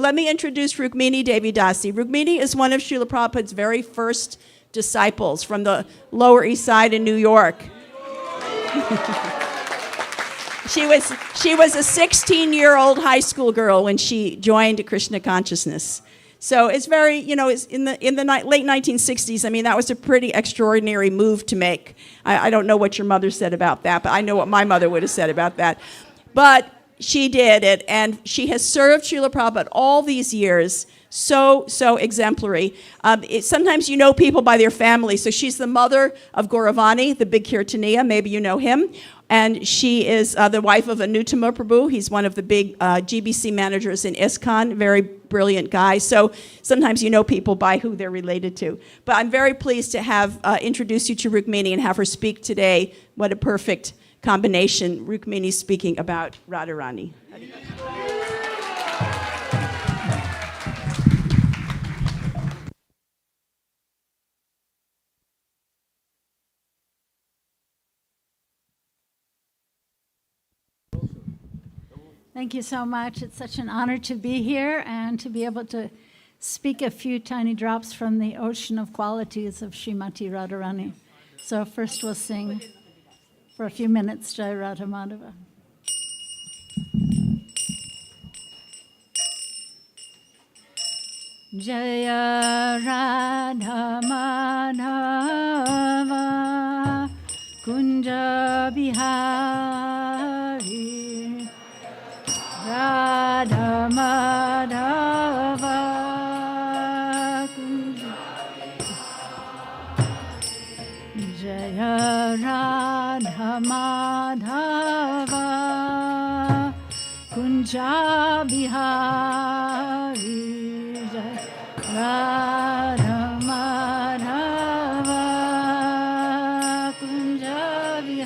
Let me introduce Rukmini Devi Dasi. Rukmini is one of Srila Prabhupada's very first disciples from the Lower East Side in New York. She was a 16-year-old high school girl when she joined Krishna consciousness. So it's very, it's in the late 1960s. I mean, that was a pretty extraordinary move to make. I don't know what your mother said about that, but I know what my mother would have said about that. But she did it, and she has served Srila Prabhupada all these years, so exemplary. Sometimes you know people by their family. So she's the mother of Gauravani, the big Kirtaniya. Maybe you know him. And she is the wife of Anutama Prabhu. He's one of the big GBC managers in ISKCON, very brilliant guy. So sometimes you know people by who they're related to. But I'm very pleased to have introduce you to Rukmini and have her speak today. What a perfect combination. Rukmini speaking about Radharani. Thank you so much. It's such an honor to be here and to be able to speak a few tiny drops from the ocean of qualities of Srimati Radharani. So first we'll sing for a few minutes, Jai Radha Madhava. Jaya Radha Madhava Kunja Bihari Radha Madhava Kunja Jaya Radha Madhava Kunja Bihari Jaya Radha Madhava Kunja Bihari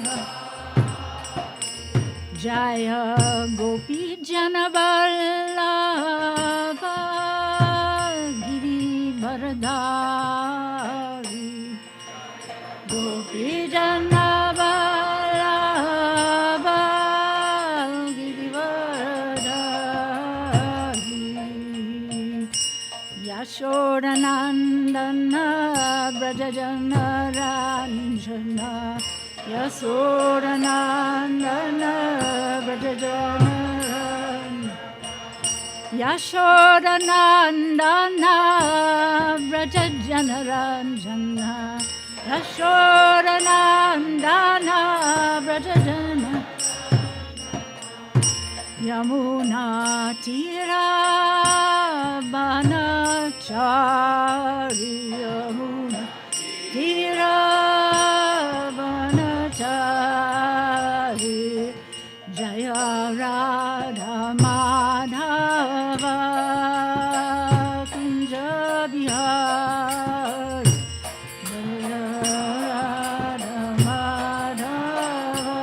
Jaya Gopi Janavallabha Girivardhari Gopi Janavallabha Girivardhari Yashodanandana Brajajana Ranjana Yashodanandana Brajajana Yashodanandana Brajajana Ranjana Yashodanandana Brajajana Yamuna Tira Banachari Yamuna Tira Banachari Jaya Radha Madhava Kunja Bihari Jaya Radha Madhava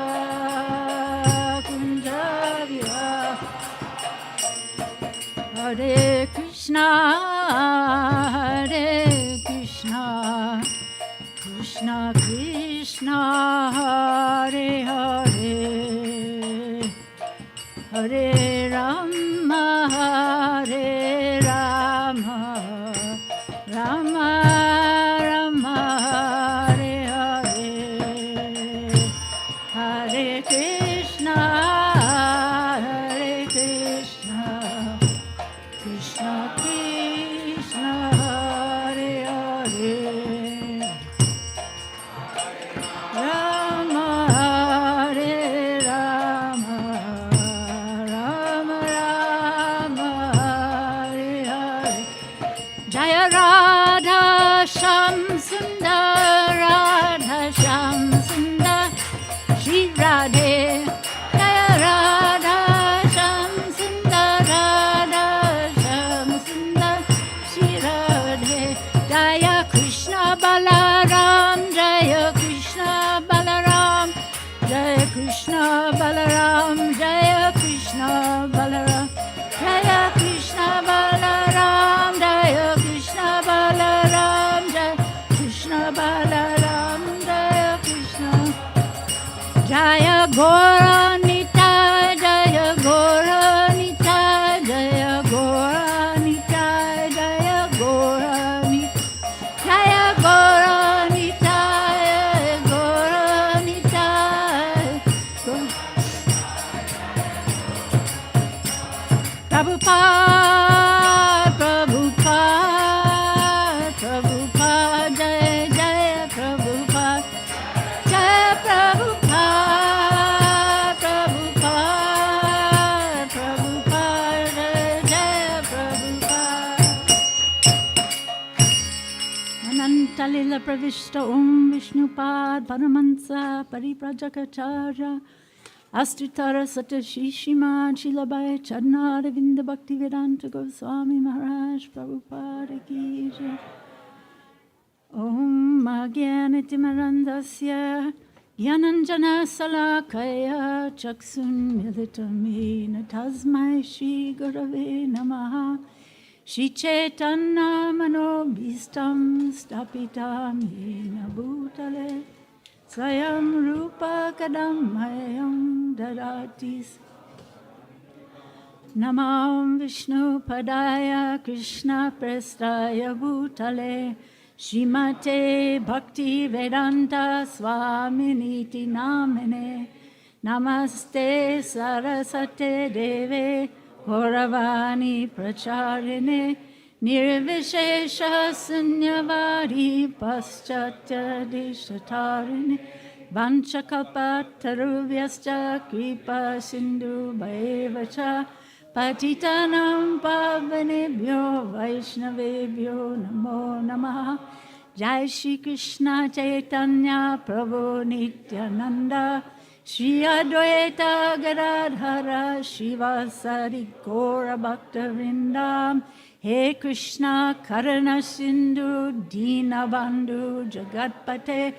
Kunja Bihari Hare Krishna Krishna Krishna Hare Hare Hare Rama Hare Rama Rama Rama Hare Hare Hare Krishna Krishna Krishna Hare Hare Rama Hare Rama Rama Rama Hare Hare Jaya Radha Sham Sundar Radha Sham Sundar Sri Radhe Jaya Radha Sham Sundar Radha Sham Sundar Sri Radhe Jaya Krishna Balaram Jaya Krishna Balaram Jaya Krishna Balaram Jaya Krishna Balaram Jaya Krishna Balaram Jaya Krishna Balaram Prabhupada, Prabhupada, Prabhupada, Jai Jai Prabhupada, Jai Prabhupada, Prabhupada, Prabhupada, Jai Prabhupada. Anantalila Pravishta Om Vishnupad Paramahansa Pariprajakacharya Astutara Satashishima Chilabai Chadna Ravinda Bhakti Vedanta Goswami Maharaj Prabhupada Ki Jai. Om Agyanitimarandasya Gyananjana Salakaya Chaksun Militamena Tasmai Shri Gurave Namaha Shri Chaitanya Manobhistam Stapitam Yena Bhutale Swayam Rupa Kadammayam Dadati Namam Vishnu Padaya Krishna Prestaya Bhutale Shrimate Bhakti Vedanta Swaminiti Namine Namaste Sarasate Deve Gauravani Pracharine Nirvishesha Sunyavari Paschatya Deshatarine Vanchakalpatarubhyascha Kripa Sindhu Bhaivacha Patitanam Pavanebhyo Vaishnavebhyo Namo Namaha Jai Shri Krishna Chaitanya Prabhu Nityananda Shri Advaita Gadadhara Shivasari Gaura Bhakta Vrindam He Krishna Karana Sindhu Dina Bandhu Jagatpate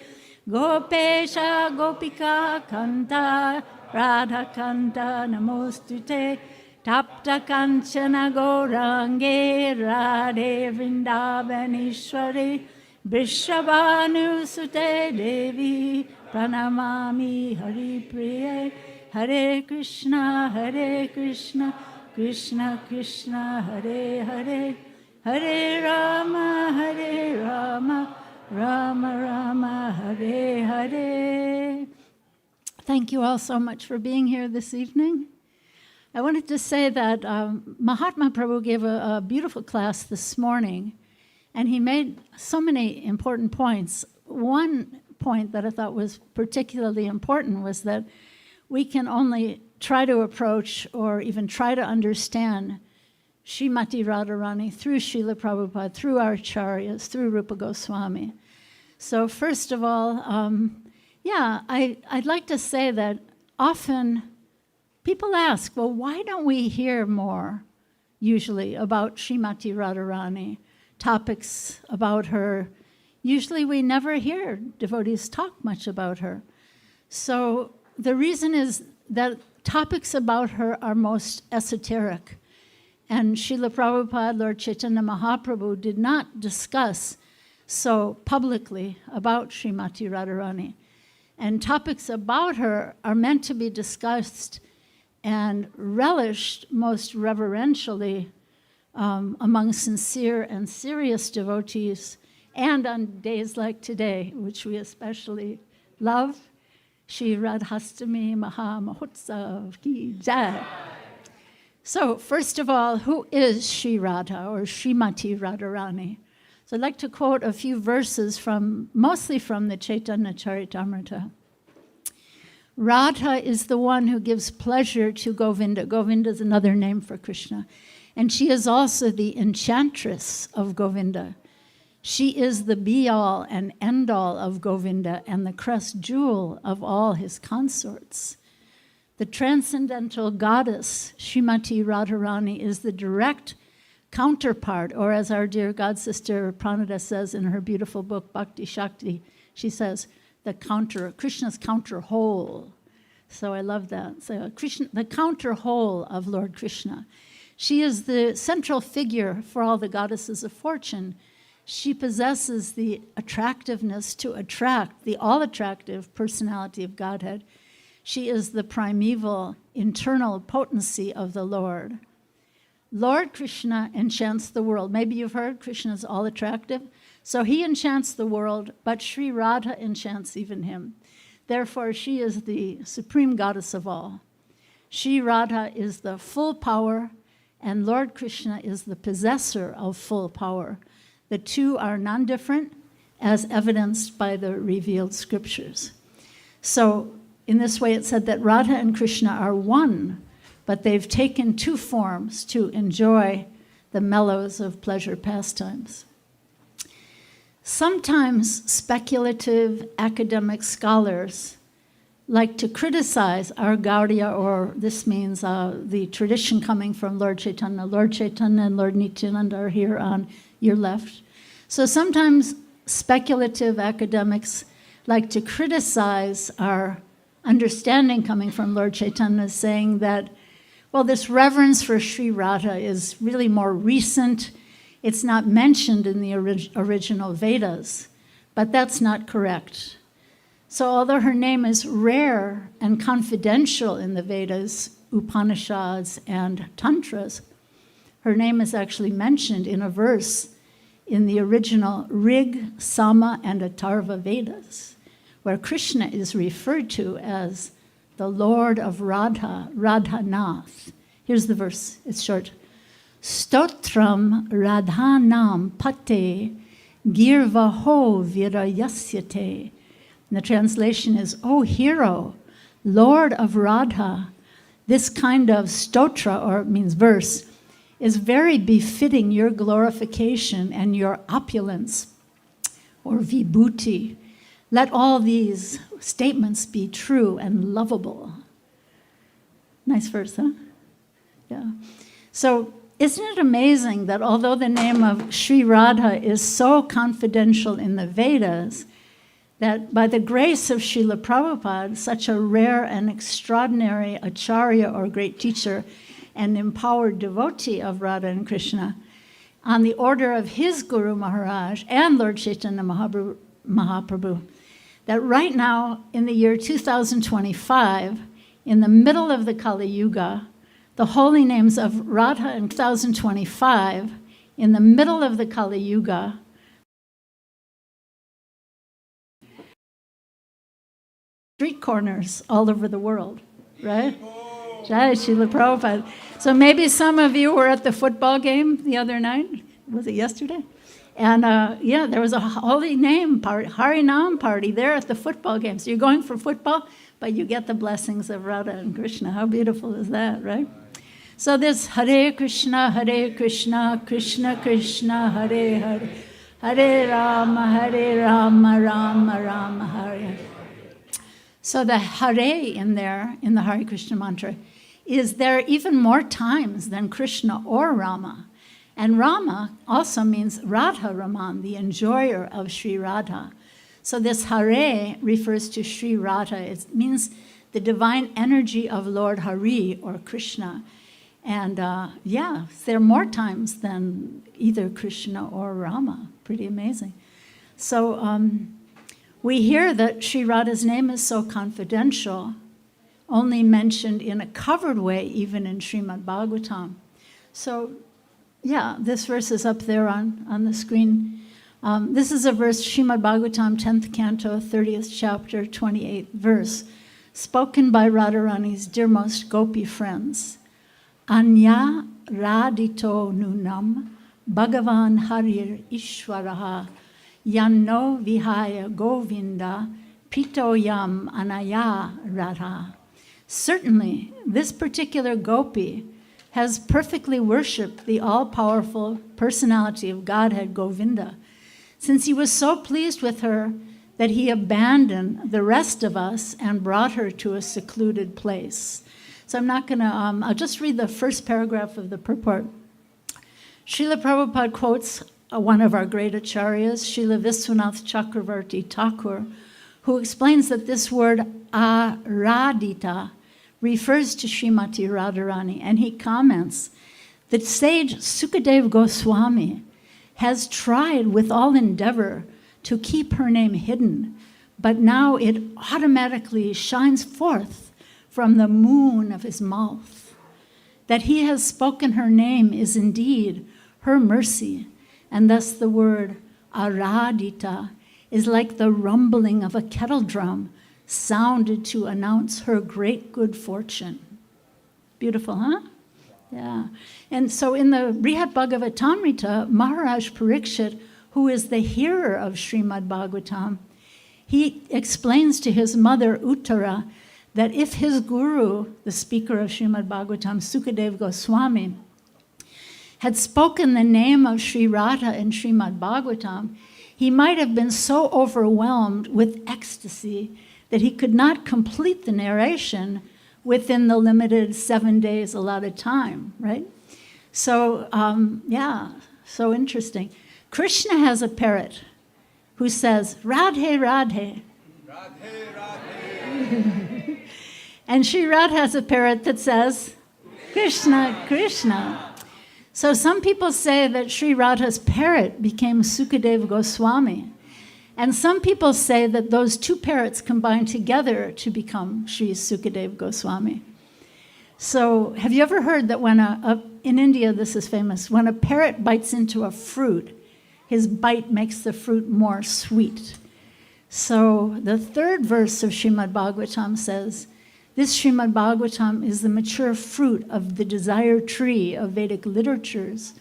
Gopesha Gopika Kanta Radha Kanta Namostute Tapta Kanchana Gaurange Radhe Vrindavaneshwari Vrishabhanu Sute Devi Pranamami Hari Priye Hare Krishna Krishna Krishna Hare Hare Hare Rama Rama Rama Hare Hare. Thank you all so much for being here this evening. I wanted to say that Mahatma Prabhu gave a beautiful class this morning, and he made so many important points. One point that I thought was particularly important was that we can only try to approach or even try to understand Srimati Radharani through Srila Prabhupada, through our acharyas, through Rupa Goswami. So first of all, I'd like to say that often people ask, well, why don't we hear more usually about Srimati Radharani, topics about her? Usually we never hear devotees talk much about her. So the reason is that topics about her are most esoteric. And Srila Prabhupada, Lord Chaitanya Mahaprabhu, did not discuss so publicly about Srimati Radharani. And topics about her are meant to be discussed and relished most reverentially among sincere and serious devotees, and on days like today, which we especially love. Sri Radhastami Maha Mahotsav Ki Jai. So first of all, who is Sri Radha or Srimati Radharani? So I'd like to quote a few verses mostly from the Chaitanya Charitamrita. Radha is the one who gives pleasure to Govinda. Govinda is another name for Krishna. And she is also the enchantress of Govinda. She is the be-all and end-all of Govinda and the crest jewel of all his consorts. The transcendental goddess, Srimati Radharani, is the direct counterpart, or as our dear god sister Pranada says in her beautiful book, Bhakti Shakti, she says, Krishna's counter whole. So I love that. So Krishna, the counter whole of Lord Krishna. She is the central figure for all the goddesses of fortune. She possesses the attractiveness to attract the all-attractive personality of Godhead. She is the primeval internal potency of the Lord. Lord Krishna enchants the world. Maybe you've heard Krishna is all-attractive. So he enchants the world, but Sri Radha enchants even him. Therefore, she is the supreme goddess of all. Sri Radha is the full power and Lord Krishna is the possessor of full power. The two are non-different, as evidenced by the revealed scriptures. So in this way, it said that Radha and Krishna are one, but they've taken two forms to enjoy the mellows of pleasure pastimes. Sometimes speculative academic scholars like to criticize our Gaudiya, or this means the tradition coming from Lord Chaitanya. Lord Chaitanya and Lord Nityananda are here on your left. So sometimes speculative academics like to criticize our understanding coming from Lord Chaitanya, saying that, well, this reverence for Sri Radha is really more recent. It's not mentioned in the original Vedas, but that's not correct. So although her name is rare and confidential in the Vedas, Upanishads, and Tantras, her name is actually mentioned in a verse in the original Rig, Sama, and Atharva Vedas, where Krishna is referred to as the Lord of Radha, Radhanath. Here's the verse, it's short. Stotram Radhanam Pate Girvaho Virayasyate. And the translation is, O hero, Lord of Radha. This kind of stotra, or it means verse, is very befitting your glorification and your opulence, or vibhuti. Let all these statements be true and lovable. Nice verse, huh? Yeah. So isn't it amazing that although the name of Sri Radha is so confidential in the Vedas, that by the grace of Srila Prabhupada, such a rare and extraordinary acharya or great teacher and empowered devotee of Radha and Krishna, on the order of his Guru Maharaj and Lord Chaitanya Mahaprabhu, that right now in the year 2025, in the middle of the Kali Yuga, the holy names of Radha in 2025, in the middle of the Kali Yuga, street corners all over the world, right? Jai Srila Prabhupada. So maybe some of you were at the football game the other night. Was it yesterday? And yeah, there was a holy name party, Harinam party there at the football game. So you're going for football, but you get the blessings of Radha and Krishna. How beautiful is that, right? So this Hare Krishna, Krishna Krishna, Hare Hare, Hare Rama, Rama Rama, Hare. So the Hare in there, in the Hare Krishna mantra, is there even more times than Krishna or Rama. And Rama also means Radha Raman, the enjoyer of Sri Radha. So this Hare refers to Sri Radha. It means the divine energy of Lord Hari or Krishna. And yeah, there are more times than either Krishna or Rama. Pretty amazing. So we hear that Sri Radha's name is so confidential, only mentioned in a covered way, even in Srimad Bhagavatam. So yeah, this verse is up there on the screen. This is a verse, Srimad Bhagavatam, 10th canto, 30th chapter, 28th verse, spoken by Radharani's dearmost gopi friends. Anya radito nunam Bhagavan Harir Ishwaraha Yanno Vihaya Govinda Pitoyam Anaya Radha. Certainly, this particular gopi has perfectly worshipped the all-powerful personality of Godhead Govinda, since he was so pleased with her that he abandoned the rest of us and brought her to a secluded place. So I'm not going to, I'll just read the first paragraph of the purport. Srila Prabhupada quotes one of our great acharyas, Srila Viswanath Chakravarti Thakur, who explains that this word aradita refers to Srimati Radharani, and he comments that sage Sukadev Goswami has tried with all endeavor to keep her name hidden, but now it automatically shines forth from the moon of his mouth. That he has spoken her name is indeed her mercy, and thus the word aradita is like the rumbling of a kettle drum sounded to announce her great good fortune. Beautiful, huh? Yeah. And so in the Brihat Bhagavatamrita, Maharaj Parikshit, who is the hearer of Srimad Bhagavatam, he explains to his mother Uttara that if his guru, the speaker of Srimad Bhagavatam, Sukadev Goswami, had spoken the name of Sri Radha in Srimad Bhagavatam, he might have been so overwhelmed with ecstasy that he could not complete the narration within the limited 7 days allotted time, right? So, so interesting. Krishna has a parrot who says, Radhe, Radhe. Radhe, Radhe. And Sri Radha has a parrot that says, Krishna, Krishna. So some people say that Sri Radha's parrot became Sukadev Goswami. And some people say that those two parrots combined together to become Sri Sukadev Goswami. So have you ever heard that when in India, this is famous, when a parrot bites into a fruit, his bite makes the fruit more sweet? So the third verse of Srimad Bhagavatam says, this Srimad Bhagavatam is the mature fruit of the desire tree of Vedic literatures,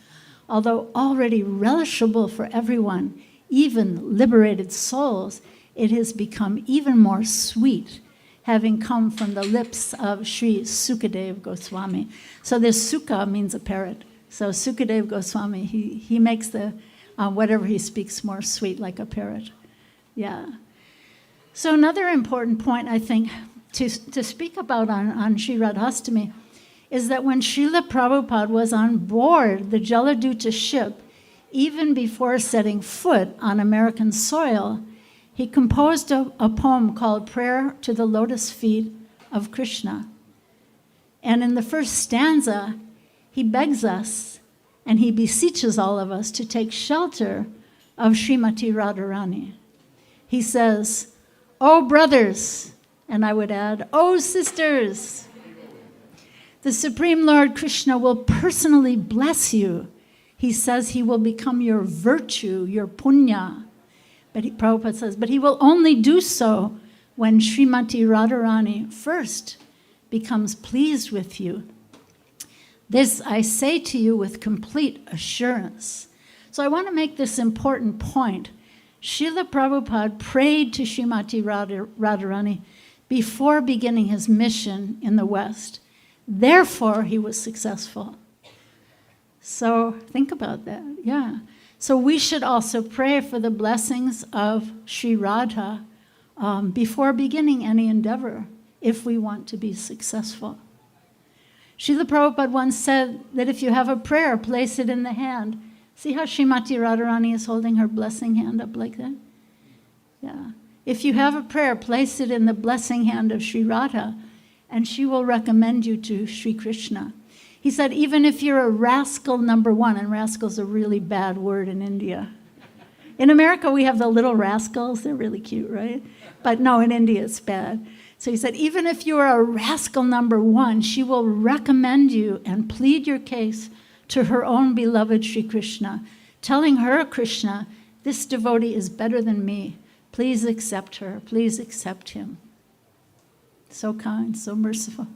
although already relishable for everyone, even liberated souls, it has become even more sweet, having come from the lips of Sri Sukadev Goswami. So this Sukha means a parrot. So Sukadev Goswami, he makes the whatever he speaks more sweet, like a parrot. Yeah. So another important point, I think, to speak about on Sri Radhastami is that when Srila Prabhupada was on board the Jaladuta ship, even before setting foot on American soil, he composed a poem called Prayer to the Lotus Feet of Krishna. And in the first stanza, he begs us and he beseeches all of us to take shelter of Srimati Radharani. He says, "Oh brothers," and I would add, "Oh sisters, the Supreme Lord Krishna will personally bless you. He says he will become your virtue, your punya." But Prabhupada says, but he will only do so when Srimati Radharani first becomes pleased with you. This I say to you with complete assurance. So I want to make this important point. Srila Prabhupada prayed to Srimati Radharani before beginning his mission in the West. Therefore, he was successful. So think about that, yeah. So we should also pray for the blessings of Sri Radha before beginning any endeavor if we want to be successful. Srila Prabhupada once said that if you have a prayer, place it in the hand. See how Srimati Radharani is holding her blessing hand up like that? Yeah. If you have a prayer, place it in the blessing hand of Sri Radha, and she will recommend you to Sri Krishna. He said, even if you're a rascal number one, and rascal's a really bad word in India. In America, we have the little rascals. They're really cute, right? But no, in India, it's bad. So he said, even if you are a rascal number one, she will recommend you and plead your case to her own beloved Sri Krishna, telling her, Krishna, this devotee is better than me. Please accept her. Please accept him. So kind, so merciful.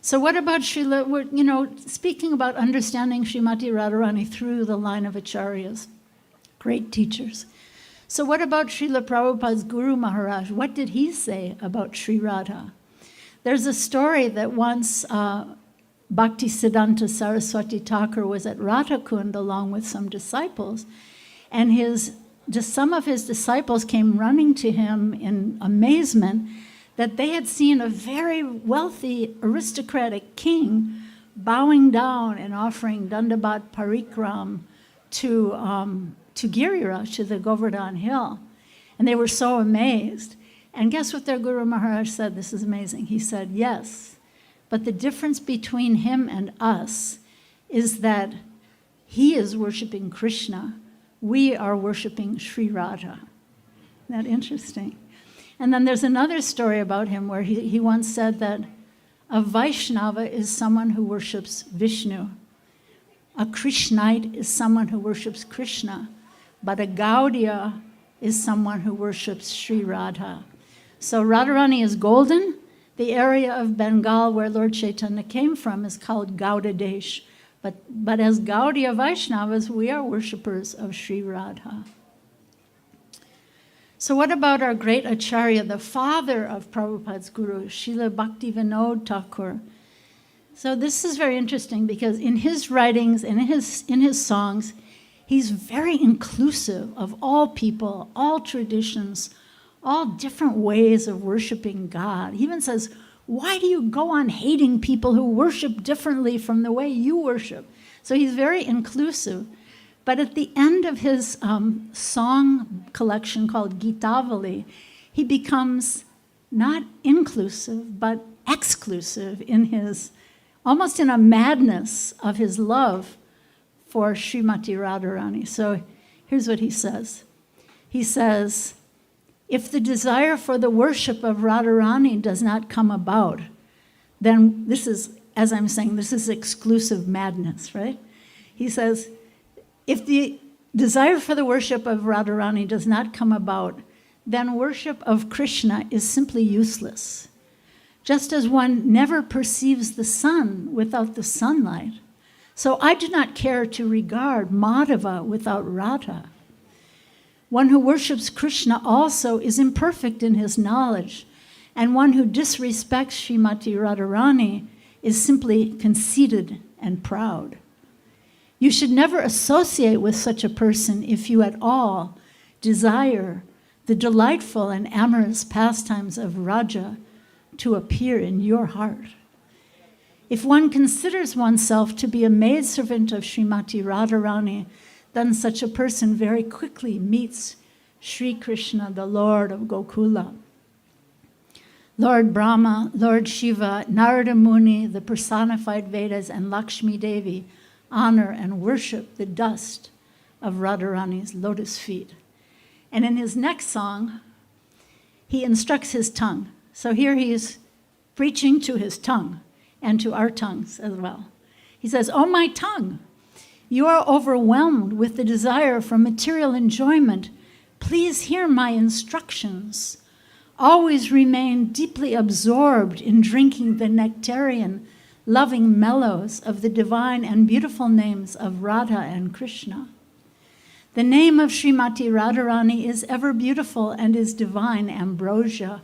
So what about Srila, speaking about understanding Srimati Radharani through the line of acharyas, great teachers. So what about Srila Prabhupada's Guru Maharaj? What did he say about Sri Radha? There's a story that once Bhaktisiddhanta Saraswati Thakur was at Radhakund along with some disciples, and some of his disciples came running to him in amazement that they had seen a very wealthy aristocratic king bowing down and offering Dandabat Parikram to Giriraj, to the Govardhan Hill. And they were so amazed. And guess what their Guru Maharaj said? This is amazing. He said, yes, but the difference between him and us is that he is worshiping Krishna. We are worshiping Sri Radha. Isn't that interesting? And then there's another story about him where he once said that a Vaishnava is someone who worships Vishnu. A Krishnite is someone who worships Krishna. But a Gaudiya is someone who worships Sri Radha. So Radharani is golden. The area of Bengal where Lord Chaitanya came from is called Gauda Desh, But as Gaudiya Vaishnavas, we are worshippers of Sri Radha. So what about our great Acharya, the father of Prabhupada's guru, Srila Bhaktivinoda Thakur? So this is very interesting because in his writings and in his songs, he's very inclusive of all people, all traditions, all different ways of worshiping God. He even says, why do you go on hating people who worship differently from the way you worship? So he's very inclusive. But at the end of his song collection called Gitavali, he becomes not inclusive, but exclusive in his, almost in a madness of his love for Srimati Radharani. So here's what he says. He says, if the desire for the worship of Radharani does not come about, then this is, as I'm saying, this is exclusive madness, right? He says, if the desire for the worship of Radharani does not come about, then worship of Krishna is simply useless. Just as one never perceives the sun without the sunlight, so I do not care to regard Madhava without Radha. One who worships Krishna also is imperfect in his knowledge, and one who disrespects Srimati Radharani is simply conceited and proud. You should never associate with such a person if you at all desire the delightful and amorous pastimes of Raja to appear in your heart. If one considers oneself to be a maidservant of Srimati Radharani, then such a person very quickly meets Sri Krishna, the Lord of Gokula. Lord Brahma, Lord Shiva, Narada Muni, the personified Vedas, and Lakshmi Devi honor and worship the dust of Radharani's lotus feet. And in his next song, he instructs his tongue. So here he is preaching to his tongue and to our tongues as well. He says, "O my tongue, you are overwhelmed with the desire for material enjoyment. Please hear my instructions. Always remain deeply absorbed in drinking the nectarian, loving mellows of the divine and beautiful names of Radha and Krishna. The name of Srimati Radharani is ever beautiful and is divine ambrosia.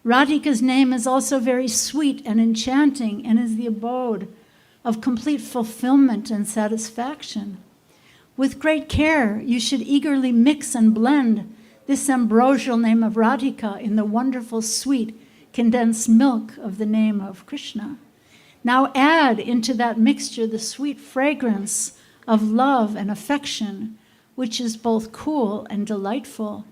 Radhika's name is also very sweet and enchanting and is the abode of complete fulfillment and satisfaction. With great care, you should eagerly mix and blend this ambrosial name of Radhika in the wonderful sweet condensed milk of the name of Krishna. Now add into that mixture the sweet fragrance of love and affection, which is both cool and delightful.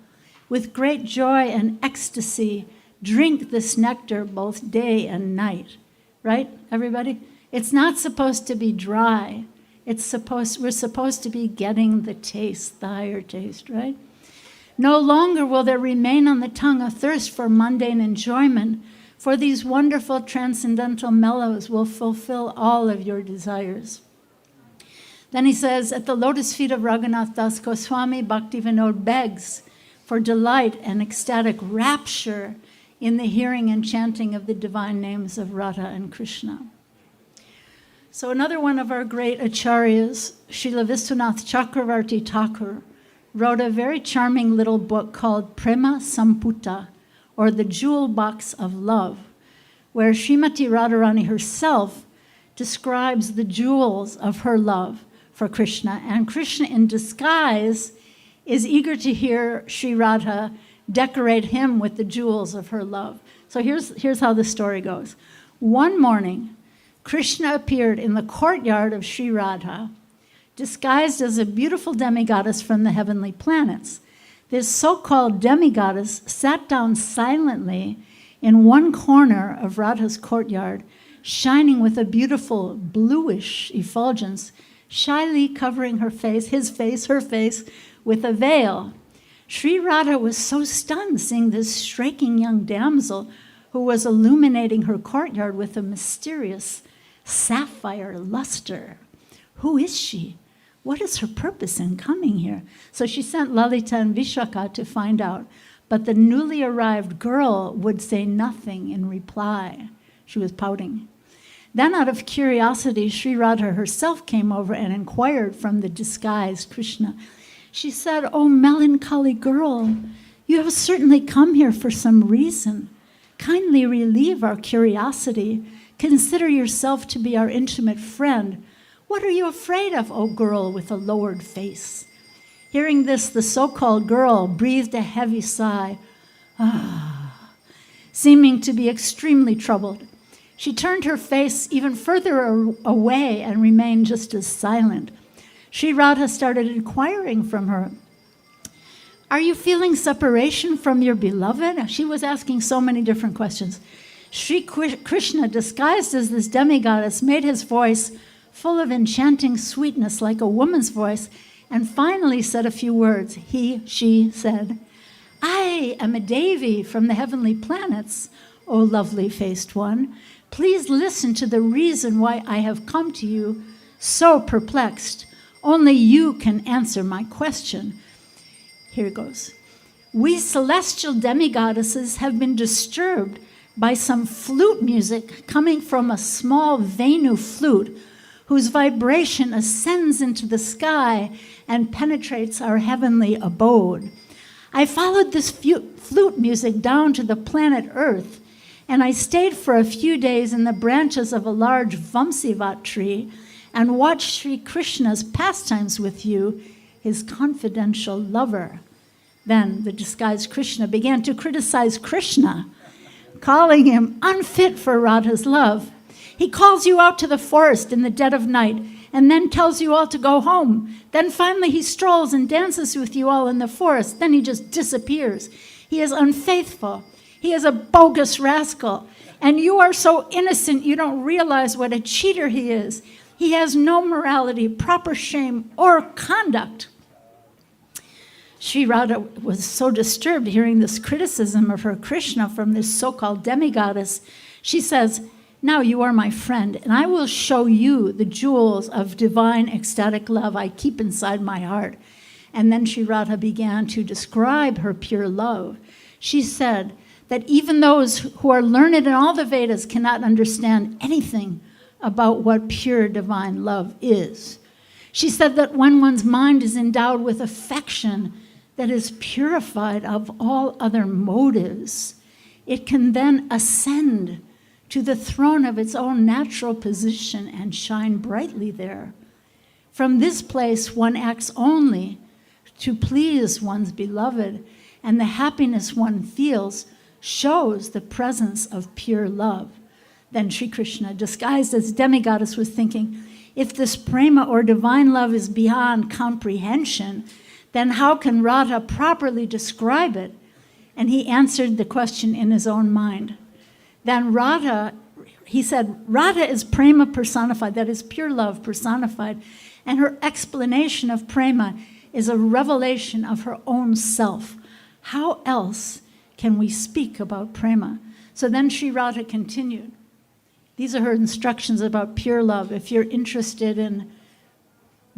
With great joy and ecstasy, drink this nectar both day and night." Right, everybody? It's not supposed to be dry. We're supposed to be getting the taste, the higher taste, right? No longer will there remain on the tongue a thirst for mundane enjoyment, for these wonderful transcendental mellows will fulfill all of your desires. Then he says, at the lotus feet of Raghunath Das Goswami, Bhaktivinoda begs for delight and ecstatic rapture in the hearing and chanting of the divine names of Radha and Krishna. So another one of our great acharyas, Srila Vishwanath Chakravarti Thakur, wrote a very charming little book called Prema Samputa, or the Jewel Box of Love, where Srimati Radharani herself describes the jewels of her love for Krishna, and Krishna in disguise is eager to hear Sri Radha decorate him with the jewels of her love. So here's how the story goes. One morning, Krishna appeared in the courtyard of Sri Radha, disguised as a beautiful demigoddess from the heavenly planets. This so-called demigoddess sat down silently in one corner of Radha's courtyard, shining with a beautiful bluish effulgence, shyly covering her face, her face, with a veil. Sri Radha was so stunned seeing this striking young damsel who was illuminating her courtyard with a mysterious sapphire luster. Who is she? What is her purpose in coming here? So she sent Lalita and Vishaka to find out, but the newly arrived girl would say nothing in reply. She was pouting. Then out of curiosity, Sri Radha herself came over and inquired from the disguised Krishna. She said, "Oh, melancholy girl, you have certainly come here for some reason. Kindly relieve our curiosity. Consider yourself to be our intimate friend. What are you afraid of, O girl with a lowered face?" Hearing this, the so-called girl breathed a heavy sigh, seeming to be extremely troubled. She turned her face even further away and remained just as silent. Sri Radha started inquiring from her, "Are you feeling separation from your beloved?" She was asking so many different questions. Sri Krishna, disguised as this demigoddess, made his voice full of enchanting sweetness like a woman's voice, and finally said a few words. She said, "I am a Devi from the heavenly planets, O lovely-faced one. Please listen to the reason why I have come to you so perplexed. Only you can answer my question." Here it goes. "We celestial demigoddesses have been disturbed by some flute music coming from a small Venu flute whose vibration ascends into the sky and penetrates our heavenly abode. I followed this flute music down to the planet Earth, and I stayed for a few days in the branches of a large Vamsivat tree and watched Sri Krishna's pastimes with you, his confidential lover." Then the disguised Krishna began to criticize Krishna, calling him unfit for Radha's love. "He calls you out to the forest in the dead of night and then tells you all to go home. Then finally he strolls and dances with you all in the forest. Then he just disappears. He is unfaithful. He is a bogus rascal. And you are so innocent you don't realize what a cheater he is. He has no morality, proper shame, or conduct." Sri Radha was so disturbed hearing this criticism of her Krishna from this so-called demigoddess. She says, "Now you are my friend, and I will show you the jewels of divine ecstatic love I keep inside my heart." And then Sri Radha began to describe her pure love. She said that even those who are learned in all the Vedas cannot understand anything about what pure divine love is. She said that when one's mind is endowed with affection that is purified of all other motives, it can then ascend to the throne of its own natural position and shine brightly there. From this place, one acts only to please one's beloved, and the happiness one feels shows the presence of pure love. Then Sri Krishna, disguised as demigoddess, was thinking, if this prema or divine love is beyond comprehension, then how can Radha properly describe it? And he answered the question in his own mind. Then he said, Radha is prema personified, that is pure love personified, and her explanation of prema is a revelation of her own self. How else can we speak about prema? So then Sri Radha continued. These are her instructions about pure love. If you're interested in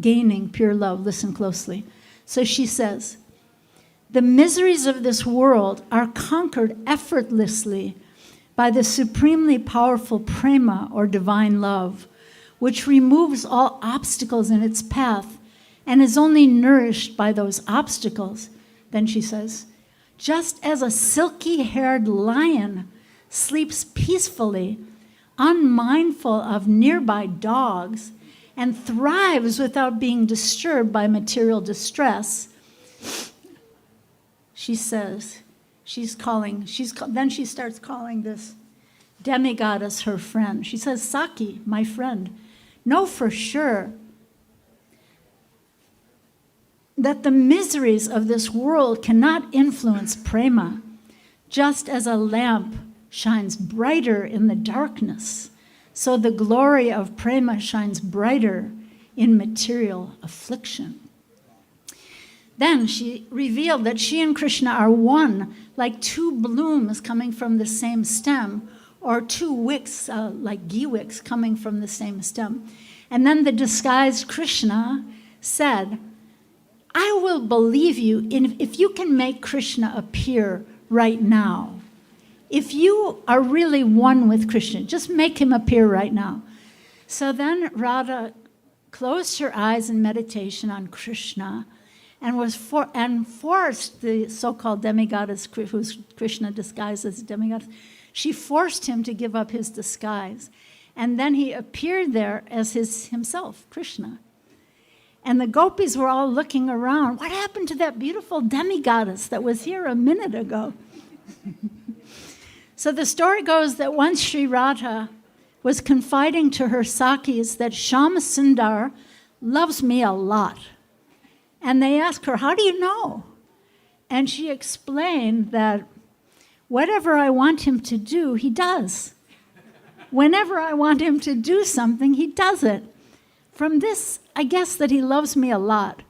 gaining pure love, listen closely. So she says, the miseries of this world are conquered effortlessly by the supremely powerful prema or divine love, which removes all obstacles in its path and is only nourished by those obstacles. Then she says, just as a silky-haired lion sleeps peacefully, unmindful of nearby dogs, and thrives without being disturbed by material distress, she says, then she starts calling this demigoddess her friend. She says, Saki, my friend, know for sure that the miseries of this world cannot influence prema, just as a lamp shines brighter in the darkness, so the glory of prema shines brighter in material affliction. Then she revealed that she and Krishna are one, like two blooms coming from the same stem, or two wicks, like ghee wicks, coming from the same stem. And then the disguised Krishna said, I will believe you if you can make Krishna appear right now. If you are really one with Krishna, just make him appear right now. So then Radha closed her eyes in meditation on Krishna and forced the so-called demigoddess, who's Krishna disguised as a demigod, she forced him to give up his disguise. And then he appeared there as himself, Krishna. And the gopis were all looking around. What happened to that beautiful demigoddess that was here a minute ago? So the story goes that once Sri Radha was confiding to her Sakis that Shyama Sundar loves me a lot. And they asked her, how do you know? And she explained that whatever I want him to do, he does. Whenever I want him to do something, he does it. From this, I guess that he loves me a lot.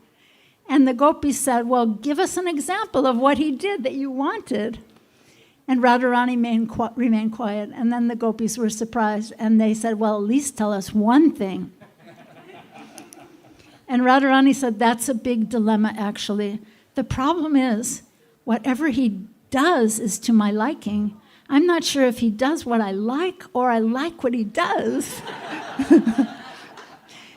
And the gopis said, well, give us an example of what he did that you wanted. And Radharani remained quiet. And then the gopis were surprised. And they said, well, at least tell us one thing. And Radharani said, that's a big dilemma, actually. The problem is, whatever he does is to my liking. I'm not sure if he does what I like or I like what he does.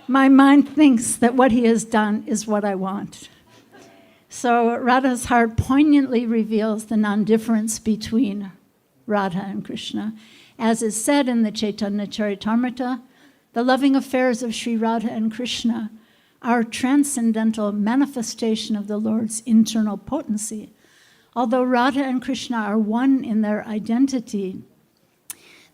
My mind thinks that what he has done is what I want. So Radha's heart poignantly reveals the non-difference between Radha and Krishna. As is said in the Chaitanya Charitamrita, the loving affairs of Sri Radha and Krishna are transcendental manifestation of the Lord's internal potency. Although Radha and Krishna are one in their identity,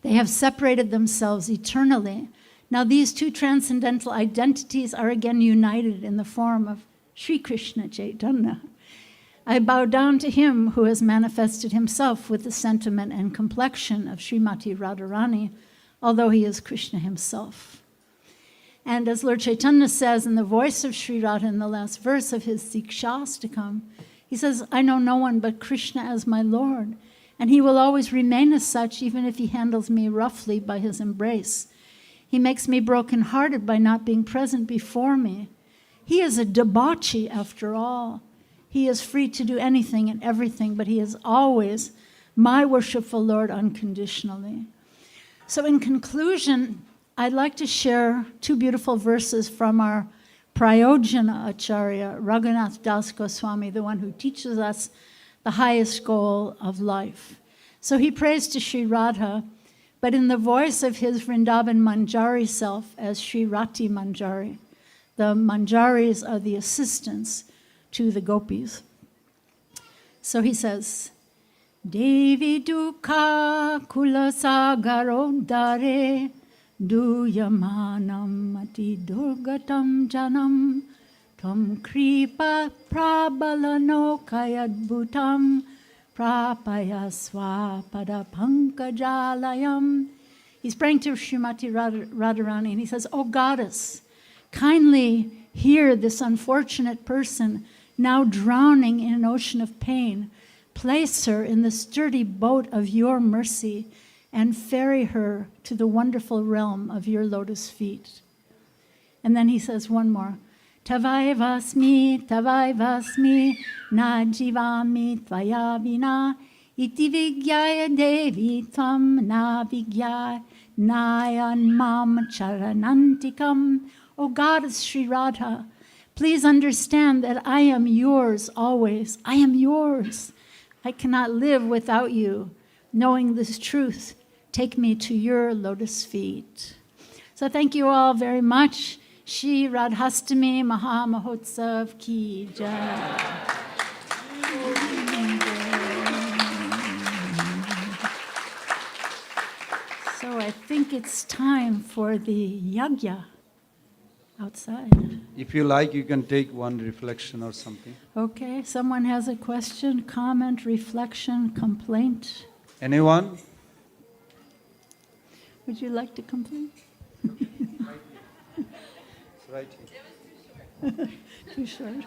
they have separated themselves eternally. Now these two transcendental identities are again united in the form of Sri Krishna Chaitanya. I bow down to him who has manifested himself with the sentiment and complexion of Srimati Radharani, although he is Krishna himself. And as Lord Chaitanya says in the voice of Sri Radha in the last verse of his Sikshastakam, he says, I know no one but Krishna as my Lord, and he will always remain as such even if he handles me roughly by his embrace. He makes me broken-hearted by not being present before me. He is a debauchee after all. He is free to do anything and everything, but he is always my worshipful Lord unconditionally. So in conclusion, I'd like to share two beautiful verses from our Prayojana Acharya, Raghunath Das Goswami, the one who teaches us the highest goal of life. So he prays to Sri Radha, but in the voice of his Vrindavan Manjari self as Sri Rati Manjari. The Manjaris are the assistants to the gopis. So he says, Devi Dukha Kulasagaro Dare Duyamanam Ati Durgatam Janam Tam Kripa Prabalano Kayadbhutam Prapayasva Pada Pankajalayam. He's praying to Srimati Radharani and he says, Oh goddess, kindly hear this unfortunate person now drowning in an ocean of pain. Place her in the sturdy boat of your mercy and ferry her to the wonderful realm of your lotus feet. And then he says one more. Tavai vasmi, na jivami tvaya vina, iti vigyaya devi tvam na vigyaya nayan mam charanantikam. O goddess Sri Radha, please understand that I am yours always. I am yours. I cannot live without you. Knowing this truth, take me to your lotus feet. So thank you all very much. Shri Radhastami Maha Mahotsav Ki Jai. So I think it's time for the yagya outside. If you like, you can take one reflection or something. Okay, someone has a question, comment, reflection, complaint? Anyone? Would you like to complain? It's right here. Too short.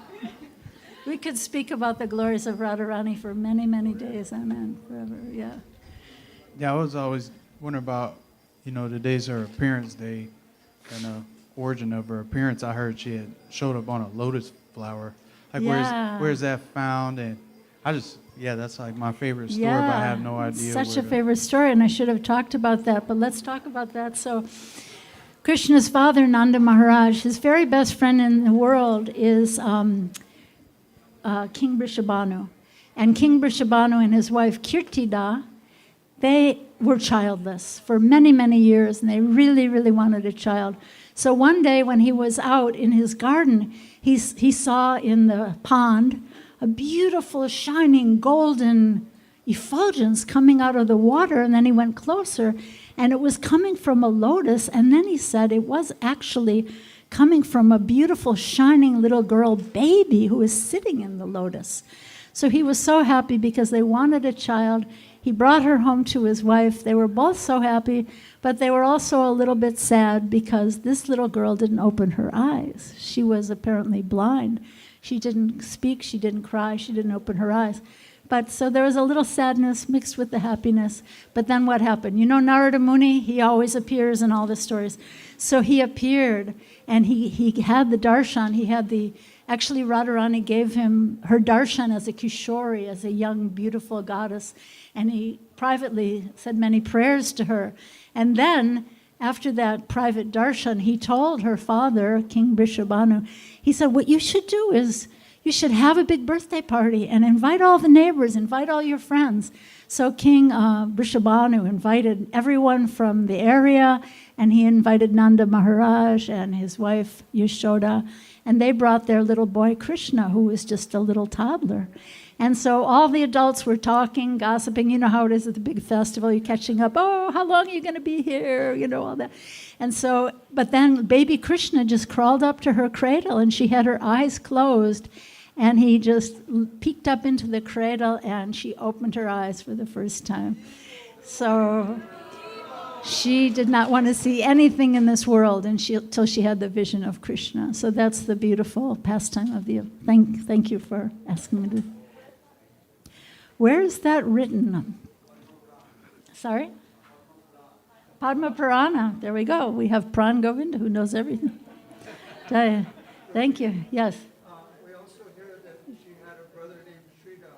We could speak about the glories of Radharani for many, many days on end, forever, yeah. Yeah, I was always wondering about, the days of her appearance day and the origin of her appearance. I heard she had showed up on a lotus flower. Like, Yeah. where's that found? And that's like my favorite story, but I have no idea. Such a favorite story, and I should have talked about that, but let's talk about that. So Krishna's father, Nanda Maharaj, his very best friend in the world is King Vrishabhanu. And King Vrishabhanu and his wife Kirtida, they were childless for many, many years, and they really, really wanted a child. So one day when he was out in his garden, he saw in the pond a beautiful, shining, golden effulgence coming out of the water, and then he went closer, and it was coming from a lotus, and then he said it was actually coming from a beautiful, shining little girl baby who was sitting in the lotus. So he was so happy because they wanted a child. He brought her home to his wife. They were both so happy, but they were also a little bit sad because this little girl didn't open her eyes. She was apparently blind. She didn't speak, she didn't cry, she didn't open her eyes. But so there was a little sadness mixed with the happiness. But then what happened? You know Narada Muni? He always appears in all the stories. So he appeared, and he had the darshan. He had actually Radharani gave him her darshan as a kishori, as a young, beautiful goddess. And he privately said many prayers to her. And then, after that private darshan, he told her father, King Vrishabhanu, he said, what you should do is you should have a big birthday party and invite all the neighbors, invite all your friends. So King Vrishabhanu invited everyone from the area, and he invited Nanda Maharaj and his wife Yashoda, and they brought their little boy Krishna, who was just a little toddler. And so all the adults were talking, gossiping. You know how it is at the big festival. You're catching up. Oh, how long are you going to be here? You know, all that. And so, but then baby Krishna just crawled up to her cradle, and she had her eyes closed. And he just peeked up into the cradle, and she opened her eyes for the first time. So she did not want to see anything in this world until she had the vision of Krishna. So that's the beautiful pastime of the... Thank you for asking me to... Where is that written? Sorry? Padma Purana. There we go. We have Pran Govinda, who knows everything. Thank you. Yes. We also hear that she had a brother named Sri Radha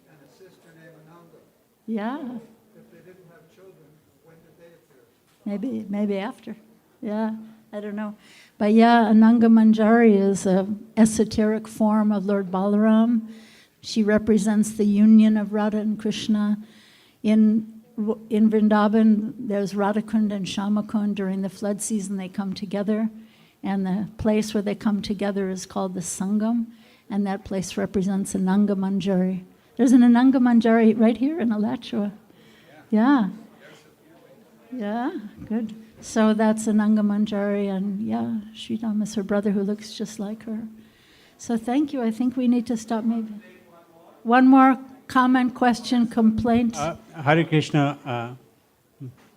and a sister named Ananga. Yeah. If they didn't have children, when did they appear? Maybe after. Yeah, I don't know. But yeah, Ananga Manjari is an esoteric form of Lord Balaram. She represents the union of Radha and Krishna. In Vrindavan, there's Radhakund and Shamakund. During the flood season, they come together. And the place where they come together is called the Sangam. And that place represents Ananga Manjari. There's an Ananga Manjari right here in Alachua. Yeah. Yeah, good. So that's Ananga Manjari. And yeah, Sridham is her brother who looks just like her. So thank you. I think we need to stop maybe. One more comment, question, complaint. Hare Krishna.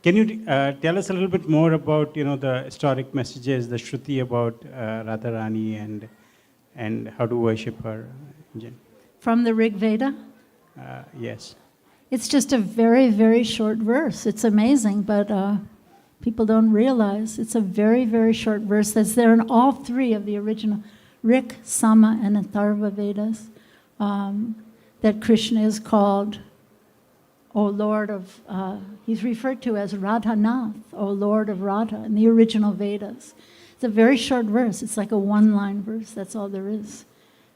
Can you tell us a little bit more about, the historic messages, the Shruti about Radharani and how to worship her? From the Rig Veda? Yes. It's just a very, very short verse. It's amazing, but people don't realize it's a very, very short verse that's there in all three of the original Rik, Sama, and Atharva Vedas. That Krishna is called, O Lord of, he's referred to as Radhanath, O Lord of Radha, in the original Vedas. It's a very short verse. It's like a one-line verse. That's all there is.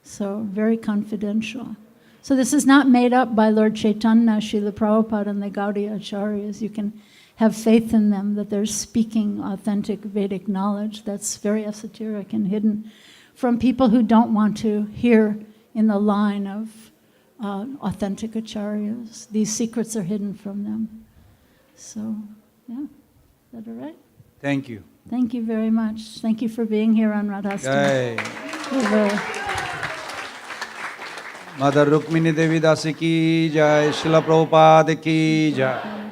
So very confidential. So this is not made up by Lord Chaitanya, Srila Prabhupada, and the Gaudiya Acharyas. You can have faith in them that they're speaking authentic Vedic knowledge that's very esoteric and hidden from people who don't want to hear in the line of authentic acharyas. These secrets are hidden from them. So, yeah, is that all right? Thank you. Thank you very much. Thank you for being here on Radhastami. Jai. Mother Rukmini Devi Dasi ki jai, Srila Prabhupada ki jai.